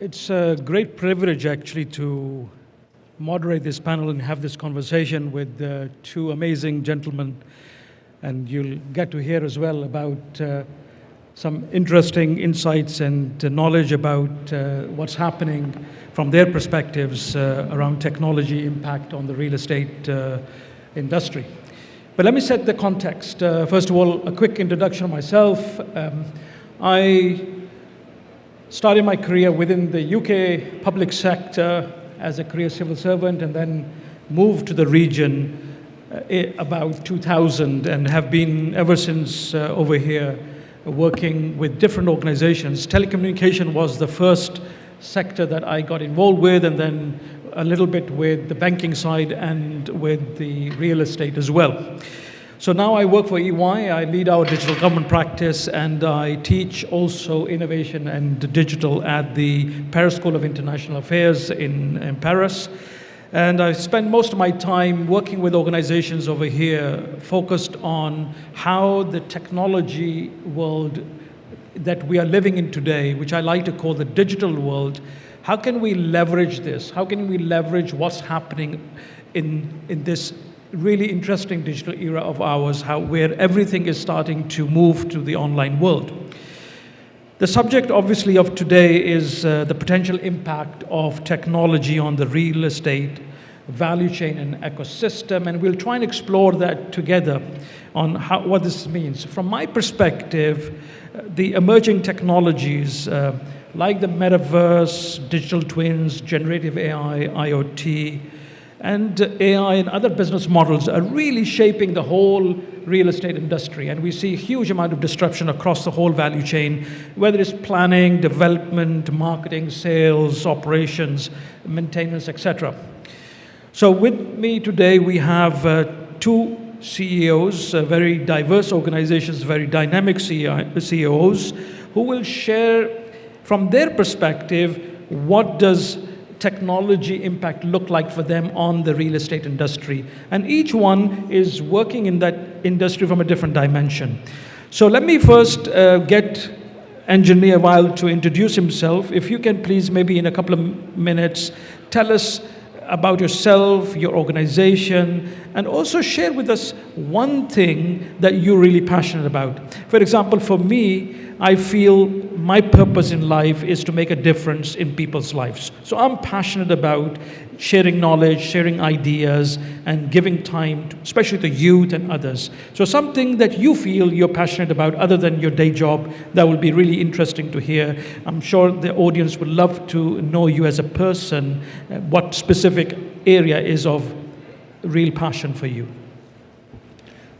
It's a great privilege, actually, to moderate this panel and have this conversation with two amazing gentlemen. And you'll get to hear as well about some interesting insights and knowledge about what's happening from their perspectives around technology impact on the real estate industry. But let me set the context. First of all, a quick introduction of myself. I started my career within the UK public sector as a career civil servant, and then moved to the region about 2000, and have been ever since over here working with different organizations. Telecommunication was the first sector that I got involved with, and then a little bit with the banking side and with the real estate as well. So now I work for EY, I lead our digital government practice, and I teach also innovation and digital at the Paris School of International Affairs in Paris. And I spend most of my time working with organizations over here focused on how the technology world that we are living in today, which I like to call the digital world, how can we leverage this? How can we leverage what's happening in this really interesting digital era of ours, where everything is starting to move to the online world? The subject, obviously, of today is the potential impact of technology on the real estate value chain and ecosystem, and we'll try and explore that together on what this means. From my perspective, the emerging technologies like the metaverse, digital twins, generative AI, IoT, and AI and other business models are really shaping the whole real estate industry. And we see a huge amount of disruption across the whole value chain, whether it's planning, development, marketing, sales, operations, maintenance, etc. So with me today, we have two CEOs, very diverse organizations, very dynamic CEOs, who will share from their perspective what does technology impact look like for them on the real estate industry. And each one is working in that industry from a different dimension. So let me first get Engineer Wael to introduce himself. If you can please, maybe in a couple of minutes, tell us about yourself, your organization, and also share with us one thing that you're really passionate about. For example, for me, I feel my purpose in life is to make a difference in people's lives. So I'm passionate about sharing knowledge, sharing ideas, and giving time, especially to youth and others. So something that you feel you're passionate about other than your day job, that will be really interesting to hear. I'm sure the audience would love to know you as a person, what specific area is of real passion for you.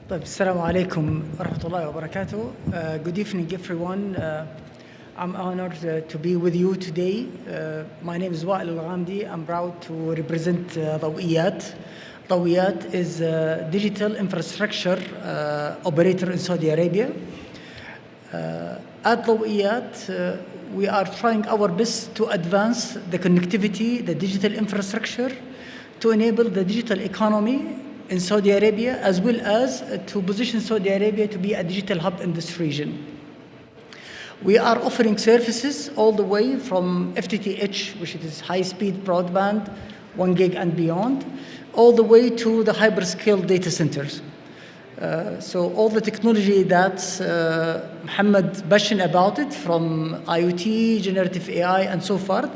Assalamu alaikum wa rahmatullahi wa barakatuh. Good evening, everyone. I'm honored to be with you today. My name is Wael AlGhamdi. I'm proud to represent Dawiyat. Dawiyat is a digital infrastructure operator in Saudi Arabia. At Dawiyat, we are trying our best to advance the connectivity, the digital infrastructure, to enable the digital economy in Saudi Arabia, as well as to position Saudi Arabia to be a digital hub in this region. We are offering services all the way from FTTH, which is high-speed broadband, 1 gig and beyond, all the way to the hyperscale data centers. So all the technology that Muhammad mentioned about it, from IoT, generative AI, and so forth,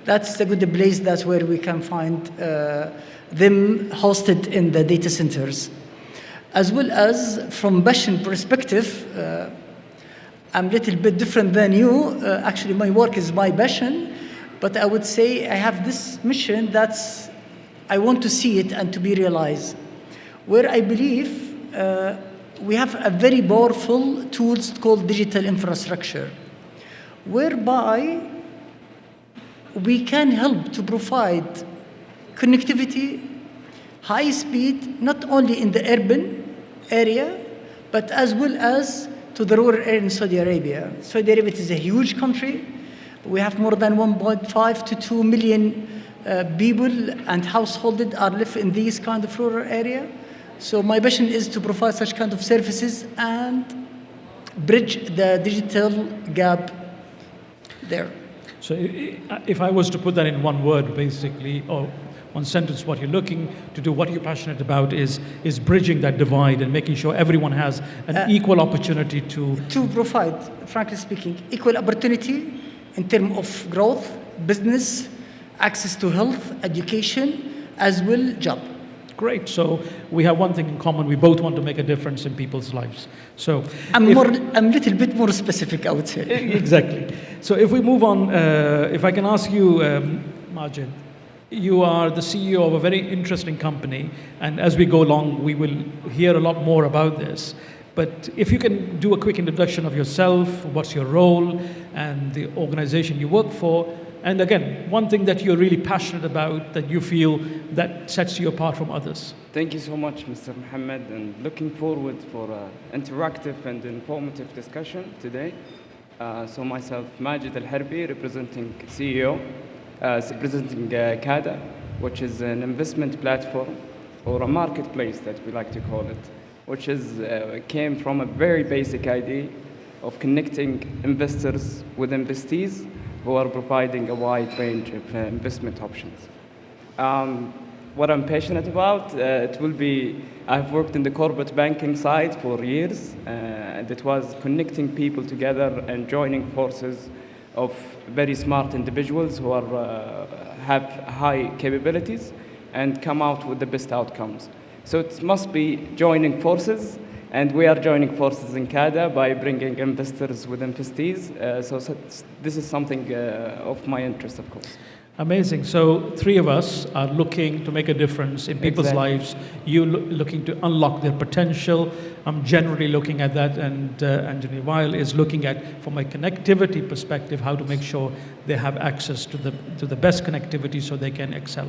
that's the good place. That's where we can find them hosted in the data centers. As well as from passion perspective, I'm a little bit different than you. Actually, my work is my passion, but I would say I have this mission that's, I want to see it and to be realized, where I believe we have a very powerful tools called digital infrastructure, whereby we can help to provide connectivity, high speed, not only in the urban area, but as well as to the rural area in Saudi Arabia. Saudi Arabia is a huge country. We have more than 1.5 to 2 million people and households are live in these kind of rural area. So my passion is to provide such kind of services and bridge the digital gap there. So if I was to put that in one word, basically, or one sentence, what you're looking to do, what you're passionate about is bridging that divide and making sure everyone has an equal opportunity to provide, frankly speaking, equal opportunity in terms of growth, business, access to health, education, as well job. Great. So we have one thing in common. We both want to make a difference in people's lives. So I'm a little bit more specific, I would say. Exactly. So if we move on, if I can ask you, Majed, you are the CEO of a very interesting company, and as we go along, we will hear a lot more about this. But if you can do a quick introduction of yourself, what's your role, and the organization you work for, and again, one thing that you're really passionate about, that you feel that sets you apart from others. Thank you so much, Mr. Mohammed, and looking forward for an interactive and informative discussion today. So myself, Majed Alharbi, representing CEO, representing Cadaa, which is an investment platform or a marketplace that we like to call it, which came from a very basic idea of connecting investors with investees who are providing a wide range of investment options. What I'm passionate about, I've worked in the corporate banking side for years, and it was connecting people together and joining forces of very smart individuals who have high capabilities and come out with the best outcomes. So it must be joining forces, and we are joining forces in Cadaa by bringing investors with investees. So this is something of my interest, of course. Amazing. So three of us are looking to make a difference in people's lives. You looking to unlock their potential. I'm generally looking at that, and Engineer Wael is looking at, from a connectivity perspective, how to make sure they have access to the best connectivity so they can excel.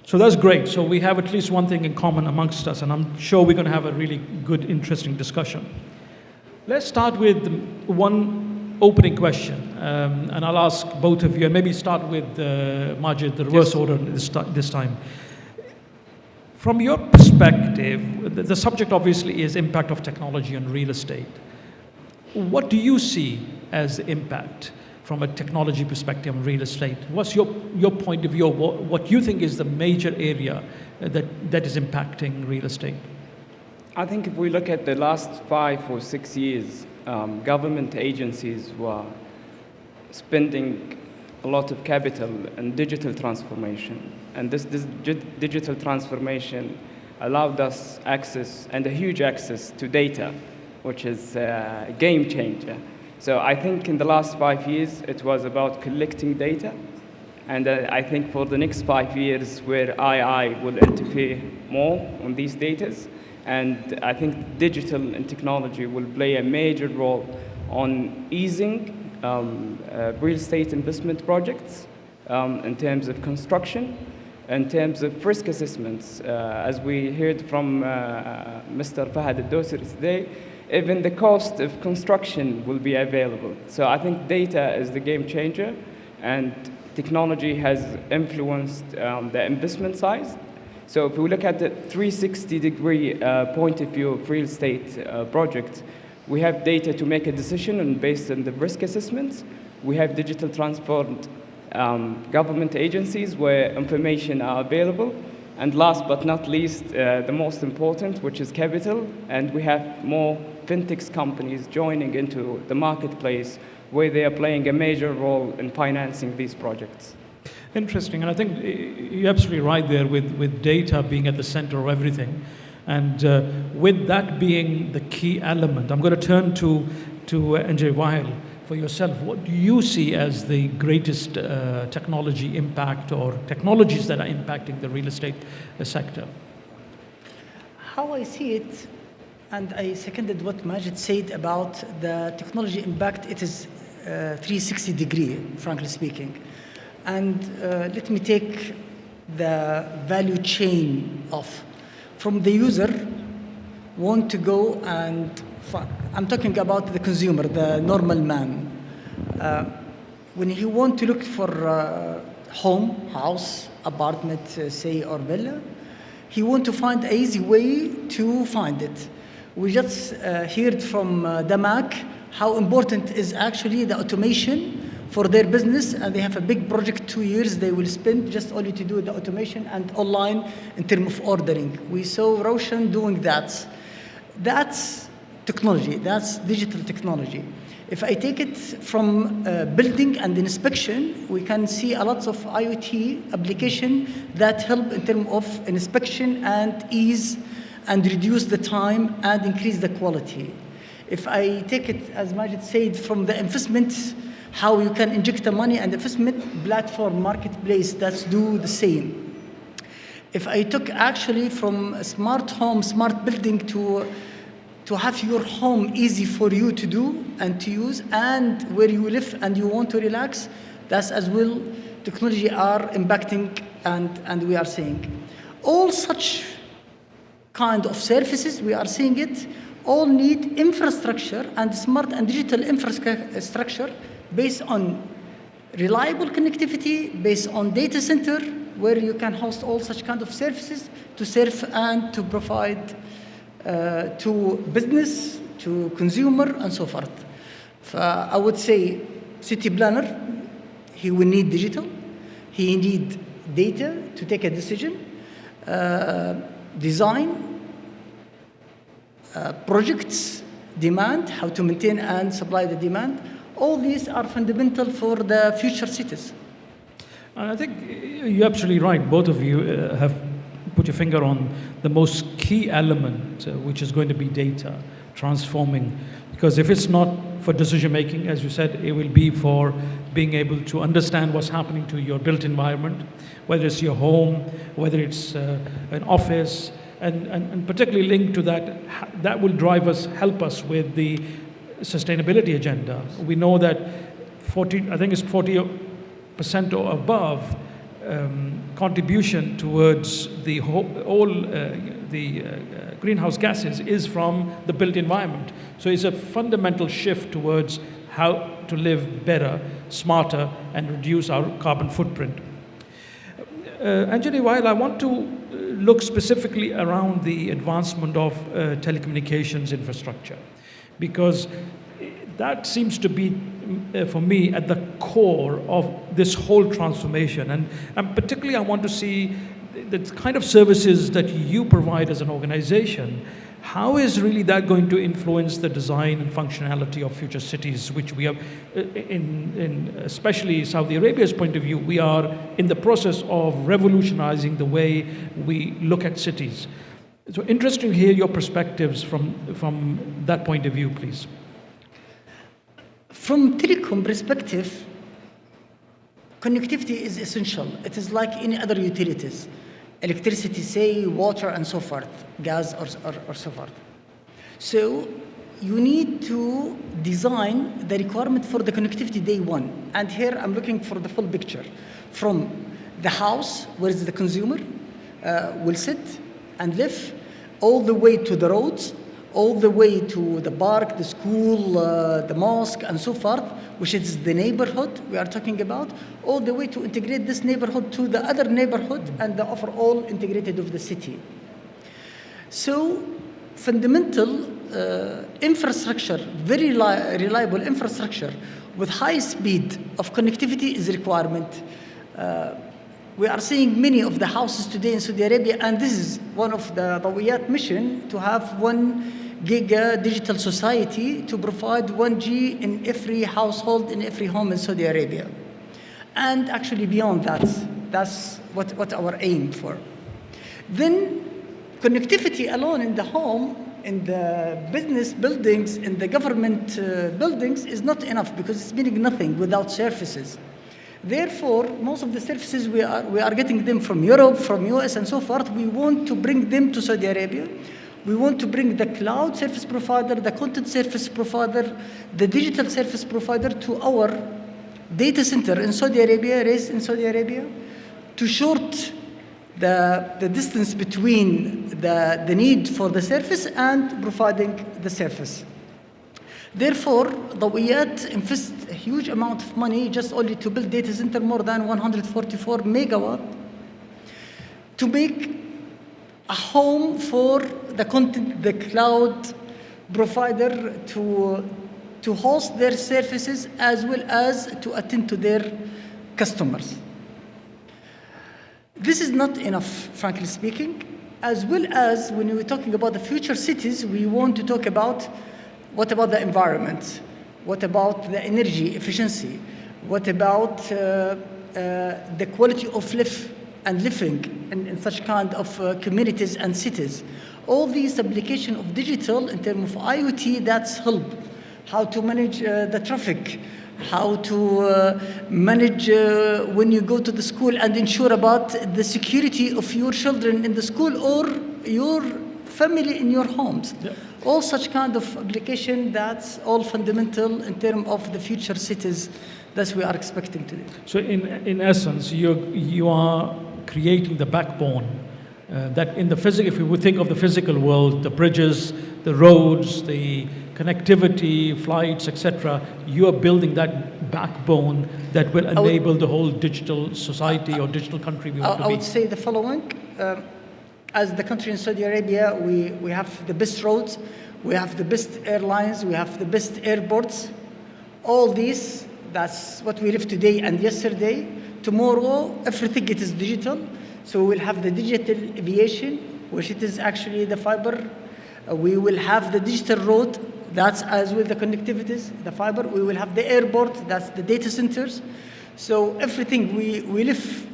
So that's great. So we have at least one thing in common amongst us, and I'm sure we're going to have a really good, interesting discussion. Let's start with one opening question, and I'll ask both of you, and maybe start with Majed, the reverse order this time. From your perspective, the subject obviously is impact of technology on real estate. What do you see as the impact from a technology perspective on real estate? What's your point of view, what you think is the major area that is impacting real estate? I think if we look at the last 5 or 6 years, government agencies were spending a lot of capital in digital transformation. And this digital transformation allowed us access, and a huge access, to data, which is a game changer. So I think in the last 5 years, it was about collecting data. And I think for the next 5 years, where AI will interfere more on these data, and I think digital and technology will play a major role on easing real estate investment projects in terms of construction, in terms of risk assessments. As we heard from Mr. Fahad Al-Dosri today, even the cost of construction will be available. So I think data is the game changer, and technology has influenced the investment side. So if we look at the 360-degree point of view of real estate projects, we have data to make a decision, and based on the risk assessments, we have digital transformed government agencies where information are available. And last but not least, the most important, which is capital, and we have more fintech companies joining into the marketplace where they are playing a major role in financing these projects. Interesting, and I think you're absolutely right there with data being at the center of everything. And with that being the key element, I'm going to turn to Engineer Wael. For yourself, what do you see as the greatest technology impact, or technologies that are impacting the real estate sector? How I see it, and I seconded what Majed said about the technology impact, it is 360 degree, frankly speaking. And let me take the value chain from the user want to go and I'm talking about the consumer, the normal man. When he want to look for home, house, apartment, say, or villa, he want to find an easy way to find it. We just heard from Damak how important is actually the automation for their business, and they have a big project, 2 years, they will spend just only to do the automation and online in terms of ordering. We saw Roshan doing that. That's technology, that's digital technology. If I take it from building and inspection, we can see a lot of IoT application that help in terms of inspection and ease and reduce the time and increase the quality. If I take it, as Majed said, from the investment, how you can inject the money and investment platform, marketplace, that's do the same. If I took actually from smart home, smart building to have your home easy for you to do and to use, and where you live and you want to relax, that's as well technology are impacting and we are seeing. All such kind of services, we are seeing it, all need infrastructure and smart and digital infrastructure based on reliable connectivity, based on data center, where you can host all such kind of services to serve and to provide to business, to consumer, and so forth. I would say city planner, he will need digital, he need data to take a decision, design, projects, demand, how to maintain and supply the demand. All these are fundamental for the future cities. And I think you're absolutely right. Both of you have put your finger on the most key element, which is going to be data transforming. Because if it's not for decision making, as you said, it will be for being able to understand what's happening to your built environment, whether it's your home, whether it's an office, and particularly linked to that, that will help us with the sustainability agenda. We know that 40% or above contribution towards the greenhouse gases is from the built environment. So it's a fundamental shift towards how to live better, smarter, and reduce our carbon footprint. Anjali, while I want to look specifically around the advancement of telecommunications infrastructure, because that seems to be, for me, at the core of this whole transformation. And particularly I want to see the kind of services that you provide as an organization. How is really that going to influence the design and functionality of future cities, which we have, in especially Saudi Arabia's point of view, we are in the process of revolutionizing the way we look at cities. So interesting to hear your perspectives from that point of view, please. From telecom perspective, connectivity is essential. It is like any other utilities. Electricity, say, water, and so forth, gas, or so forth. So you need to design the requirement for the connectivity day one. And here I'm looking for the full picture. From the house, where the consumer will sit and live, all the way to the roads, all the way to the park, the school, the mosque, and so forth, which is the neighborhood we are talking about, all the way to integrate this neighborhood to the other neighborhood and the overall integrated of the city. So fundamental infrastructure, very reliable infrastructure with high speed of connectivity is a requirement. We are seeing many of the houses today in Saudi Arabia, and this is one of the Dawiyat mission, to have 1 giga digital society to provide 1G in every household, in every home in Saudi Arabia. And actually beyond that, that's what our aim for. Then connectivity alone in the home, in the business buildings, in the government buildings is not enough, because it's meaning nothing without services. Therefore, most of the services we are getting them from Europe, from US, and so forth. We want to bring them to Saudi Arabia. We want to bring the cloud service provider, the content service provider, the digital service provider to our data center in Saudi Arabia, raised in Saudi Arabia, to short the distance between the need for the service and providing the service. Therefore, Dawiyat invests a huge amount of money just only to build data center, more than 144 megawatt, to make a home for the content, the cloud provider to to host their services as well as to attend to their customers. This is not enough, frankly speaking, as well as when we're talking about the future cities, we want to talk about what about the environment, what about the energy efficiency, what about the quality of life and living in such kind of communities and cities. All these application of digital in terms of IoT, that's help. How to manage the traffic, how to manage when you go to the school and ensure about the security of your children in the school or your family in your homes. Yeah. All such kind of application, that's all fundamental in terms of the future cities that we are expecting to do. So in essence, you are creating the backbone that in the physical, if we would think of the physical world, the bridges, the roads, the connectivity, flights, etc., you are building that backbone that will enable the whole digital society or digital country we want to be. I would say the following. As the country in Saudi Arabia, we have the best roads, we have the best airlines, we have the best airports. All these, that's what we live today and yesterday. Tomorrow, everything it is digital. So we'll have the digital aviation, which it is actually the fiber. We will have the digital road, that's as well the connectivities, the fiber. We will have the airport, that's the data centers. So everything we live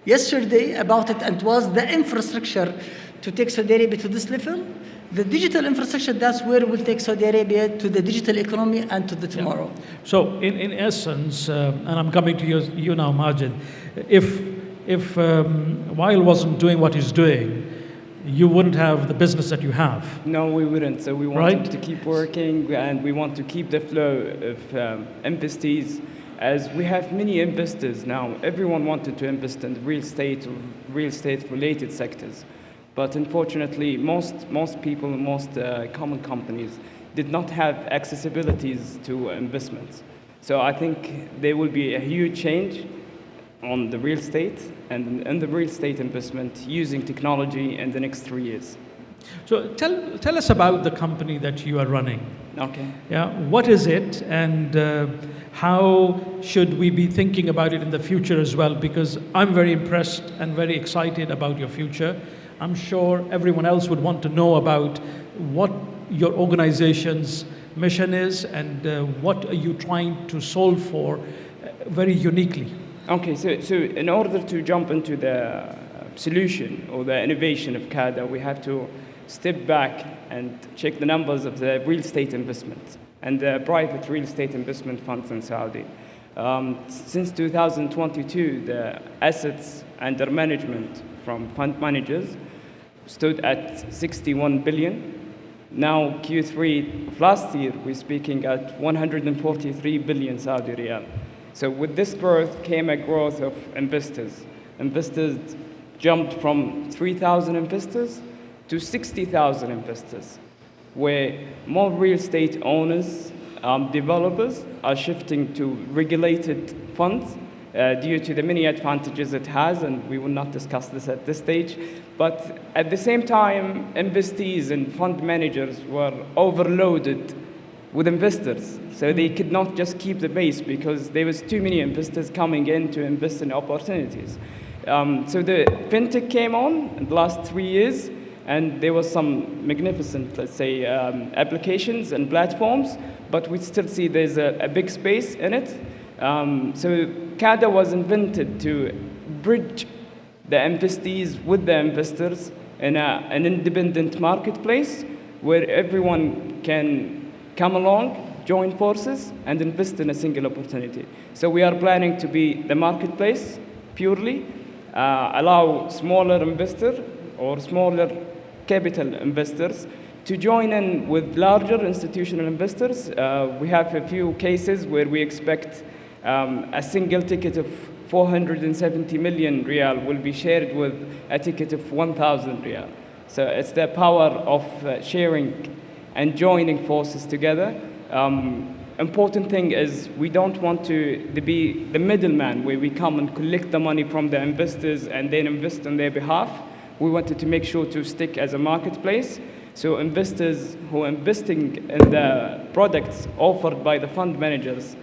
yesterday about it, and was the infrastructure to take Saudi Arabia to this level. The digital infrastructure, that's where we'll take Saudi Arabia to the digital economy and to the tomorrow. Yeah. So in essence, and I'm coming to you now, Majed, if Wael wasn't doing what he's doing, you wouldn't have the business that you have. No, we wouldn't. So we wanted to keep working, and we want to keep the flow of investees, as we have many investors now. Everyone wanted to invest in real estate or real estate related sectors. But unfortunately, most people, most common companies did not have accessibilities to investments. So I think there will be a huge change on the real estate and the real estate investment using technology in the next 3 years. So tell us about the company that you are running. Okay. Yeah, what is it, and how should we be thinking about it in the future as well? Because I'm very impressed and very excited about your future. I'm sure everyone else would want to know about what your organization's mission is and what are you trying to solve for very uniquely. Okay, so in order to jump into the solution or the innovation of Cadaa, we have to step back and check the numbers of the real estate investment and the private real estate investment funds in Saudi. Since 2022, the assets under management from fund managers stood at 61 billion. Now, Q3 of last year, we're speaking at 143 billion Saudi riyal. So with this growth came a growth of investors. Investors jumped from 3,000 investors to 60,000 investors, where more real estate owners, developers are shifting to regulated funds due to the many advantages it has, and we will not discuss this at this stage. But at the same time, investees and fund managers were overloaded with investors. So they could not just keep the base because there was too many investors coming in to invest in opportunities. So the fintech came on in the last 3 years, and there was some magnificent, let's say, applications and platforms, but we still see there's a big space in it. So Cadaa was invented to bridge the investees with the investors in an independent marketplace where everyone can come along, join forces, and invest in a single opportunity. So we are planning to be the marketplace purely, allow smaller investors or smaller capital investors to join in with larger institutional investors. We have a few cases where we expect a single ticket of 470 million riyal will be shared with a ticket of 1,000 riyal. So it's the power of sharing and joining forces together. Important thing is we don't want to be the middleman where we come and collect the money from the investors and then invest on their behalf. We wanted to make sure to stick as a marketplace So investors who are investing in the products offered by the fund managers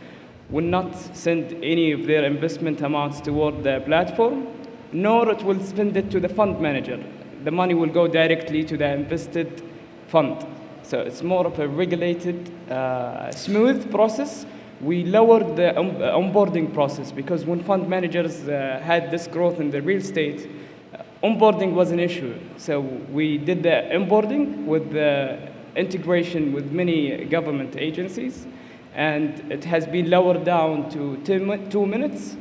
will not send any of their investment amounts toward the platform, nor it will send it to the fund manager. The money will go directly to the invested fund. So it's more of a regulated, smooth process. We lowered the onboarding process because when fund managers had this growth in the real estate, onboarding was an issue. So we did the onboarding with the integration with many government agencies, and it has been lowered down to 2 minutes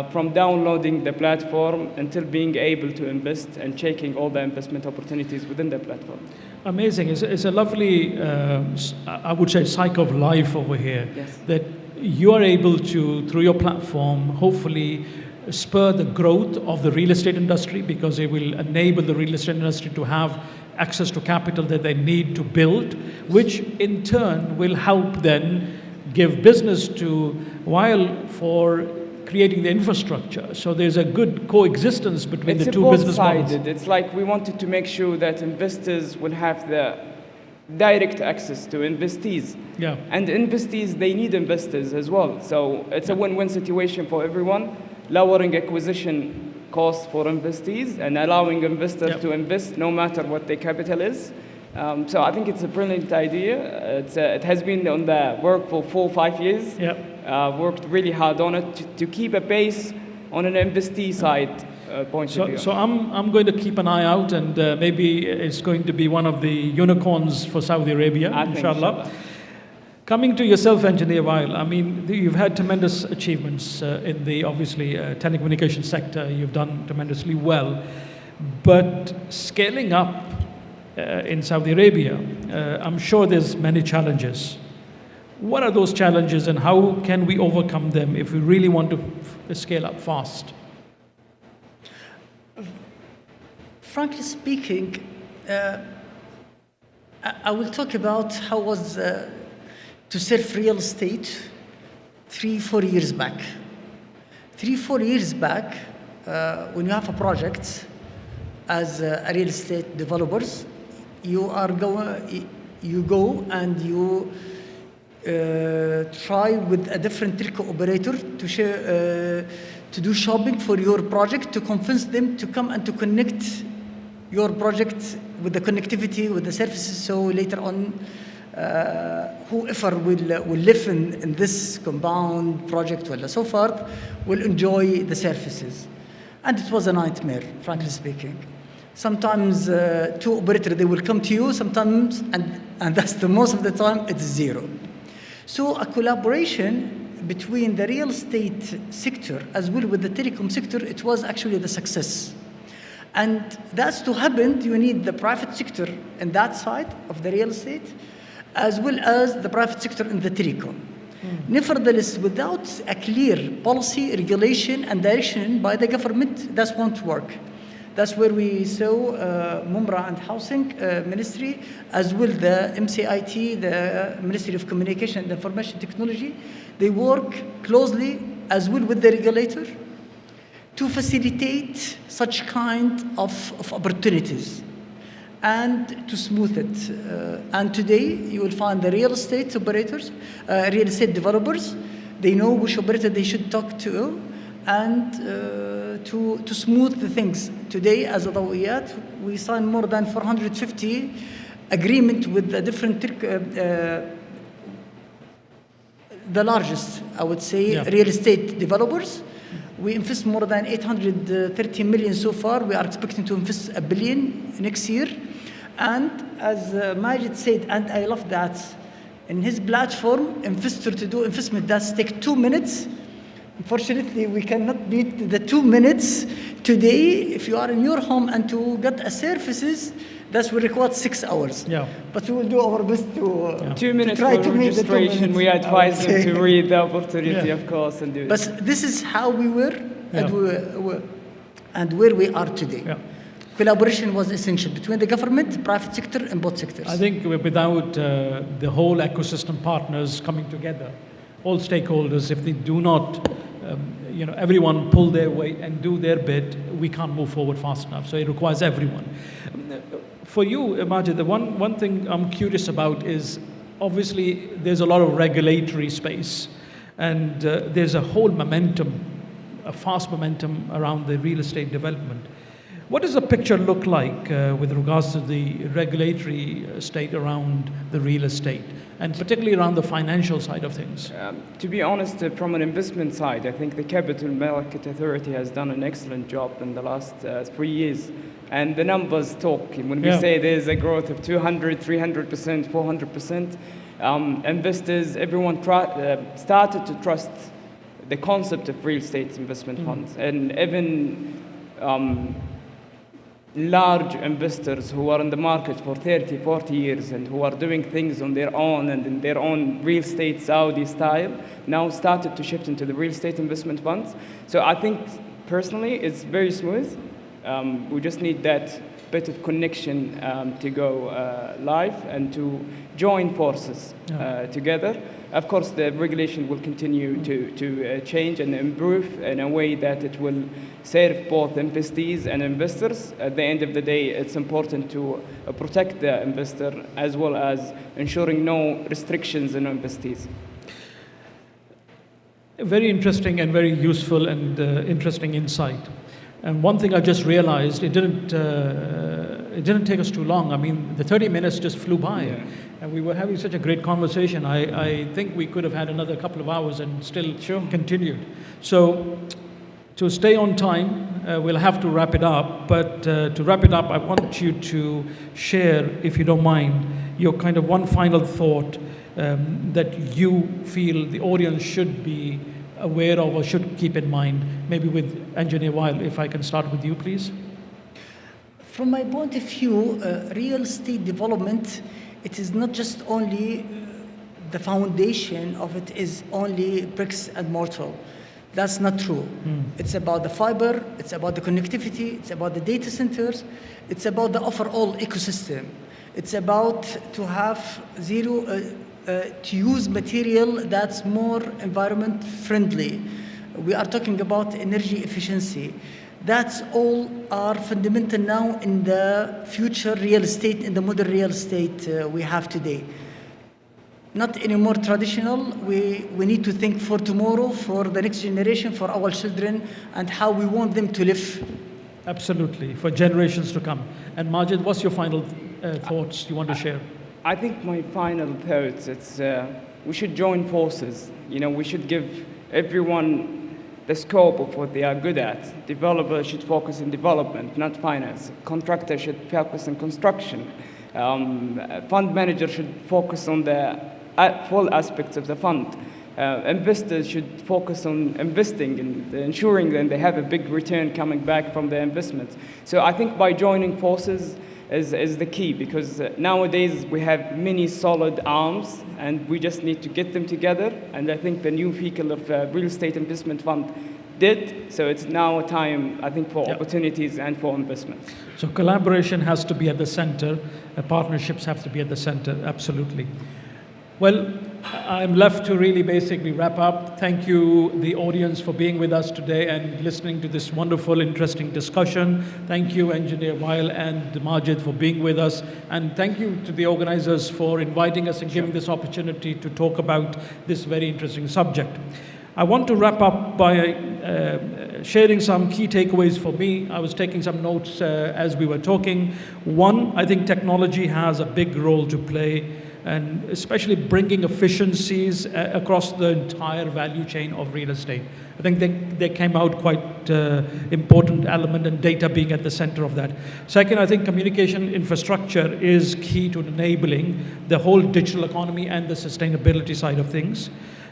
from downloading the platform until being able to invest and checking all the investment opportunities within the platform. Amazing. It's a lovely, I would say, cycle of life over here. Yes. That you are able to, through your platform, hopefully spur the growth of the real estate industry, because it will enable the real estate industry to have access to capital that they need to build, which in turn will help then give business to Wael for creating the infrastructure. So there's a good coexistence between the two business models. It's like we wanted to make sure that investors will have the direct access to investees. Yeah. And investees, they need investors as well. So it's a win-win situation for everyone, lowering acquisition costs for investees and allowing investors to invest no matter what their capital is. So I think it's a brilliant idea. It has been on the work for 4 or 5 years. Worked really hard on it to keep a pace on an investee side point of view. So I'm going to keep an eye out, and maybe it's going to be one of the unicorns for Saudi Arabia, inshallah. Coming to yourself, Engineer Wael, I mean, you've had tremendous achievements in the, obviously, telecommunications sector. You've done tremendously well. But scaling up in Saudi Arabia, I'm sure there's many challenges. What are those challenges, and how can we overcome them if we really want to scale up fast? Frankly speaking, I will talk about how was to serve real estate 3-4 years back. 3-4 years back, when you have a project as a real estate developers, you go and you try with a different telco operator to do shopping for your project, to convince them to come and to connect your project with the connectivity, with the services, so later on whoever will live in this compound project or so forth will enjoy the services. And it was a nightmare, frankly speaking. Sometimes two operators, they will come to you, sometimes, and that's the most of the time, it's zero. So a collaboration between the real estate sector as well with the telecom sector, it was actually the success. And that's to happen, you need the private sector in that side of the real estate, as well as the private sector in the telecom. Nevertheless, without a clear policy, regulation, and direction by the government, that won't work. That's where we saw Mumra and Housing Ministry, as well the MCIT, the Ministry of Communication and Information Technology. They work closely as well with the regulator to facilitate such kind of opportunities and to smooth it. And today, you will find the real estate operators, real estate developers, they know which operator they should talk to, and to smooth the things. Today, as a Dawiyat, we signed more than 450 agreement with the different, the largest, I would say, real estate developers. We invest more than 830 million so far. We are expecting to invest $1 billion next year. And as Majed said, and I love that, in his platform, investor to do investment, that's take 2 minutes. Unfortunately, we cannot beat the 2 minutes. Today, if you are in your home and to get a services, that will require 6 hours. But we will do our best to 2 minutes to try for to meet the 2 registration. minutes. We advise them to read the opportunity, of course, and do it. But this is how we were, and where we are today. Collaboration was essential between the government, private sector, and both sectors. I think without the whole ecosystem partners coming together, all stakeholders, if they do not, everyone pull their weight and do their bit, we can't move forward fast enough. So it requires everyone. For you, Majed, the one thing I'm curious about is obviously there's a lot of regulatory space, and there's a whole momentum, a fast momentum around the real estate development. What does the picture look like with regards to the regulatory state around the real estate, and particularly around the financial side of things? To be honest, from an investment side, I think the Capital Market Authority has done an excellent job in the last 3 years. And the numbers talk. When we say there's a growth of 200, 300%, 400%, investors, everyone started to trust the concept of real estate investment funds. And even large investors who are in the market for 30, 40 years and who are doing things on their own and in their own real estate Saudi style now started to shift into the real estate investment funds. So I think personally it's very smooth. We just need that bit of connection to go live and to join forces together. Of course, the regulation will continue to change and improve in a way that it will serve both investees and investors. At the end of the day, it's important to protect the investor as well as ensuring no restrictions on investees. Very interesting and very useful and interesting insight. And one thing I just realized, it didn't take us too long. I mean, the 30 minutes just flew by. Yeah. And we were having such a great conversation. I think we could have had another couple of hours and still continued. So to stay on time, we'll have to wrap it up. But to wrap it up, I want you to share, if you don't mind, your kind of one final thought that you feel the audience should be aware of or should keep in mind, maybe with Engineer Wael. If I can start with you, please. From my point of view, real estate development, it is not just only the foundation of it is only bricks and mortar. That's not true. It's about the fiber, it's about the connectivity, it's about the data centers, it's about the overall ecosystem. It's about to have to use material that's more environment friendly. We are talking about energy efficiency. That's all are fundamental now in the future real estate, in the modern real estate we have today. Not anymore traditional. We need to think for tomorrow, for the next generation, for our children, and how we want them to live. Absolutely, for generations to come. And Majed, what's your final thoughts you want to share? I think my final thoughts, it's we should join forces. You know, we should give everyone the scope of what they are good at. Developers should focus on development, not finance. Contractors should focus on construction. Fund manager should focus on the full aspects of the fund. Investors should focus on investing and ensuring that they have a big return coming back from their investments. So I think by joining forces is the key, because nowadays we have many solid arms and we just need to get them together. And I think the new vehicle of real estate investment fund did. So it's now a time, I think, for opportunities and for investments. So collaboration has to be at the center. Partnerships have to be at the center. Absolutely. Well, I'm left to really basically wrap up. Thank you, the audience, for being with us today and listening to this wonderful, interesting discussion. Thank you, Engineer Wael and Majed, for being with us. And thank you to the organizers for inviting us and giving this opportunity to talk about this very interesting subject. I want to wrap up by sharing some key takeaways for me. I was taking some notes as we were talking. One, I think technology has a big role to play, and especially bringing efficiencies across the entire value chain of real estate. I think they came out quite important element, and data being at the center of that. Second, I think communication infrastructure is key to enabling the whole digital economy and the sustainability side of things.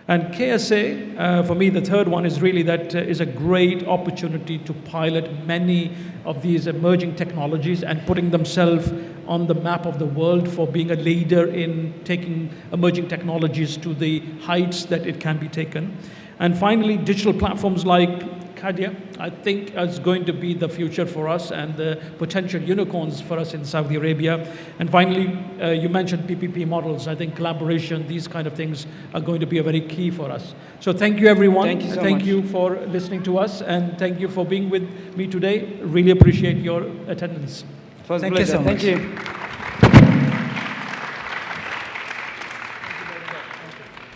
And KSA, for me, the third one is really that is a great opportunity to pilot many of these emerging technologies and putting themselves on the map of the world for being a leader in taking emerging technologies to the heights that it can be taken. And finally, digital platforms like Cadaa, I think, is going to be the future for us and the potential unicorns for us in Saudi Arabia. And finally, you mentioned PPP models. I think collaboration, these kind of things are going to be a very key for us. So thank you, everyone. Thank you so much. Thank you for listening to us, and thank you for being with me today. Really appreciate your attendance. It was a Thank you pleasure. so Thank much. you.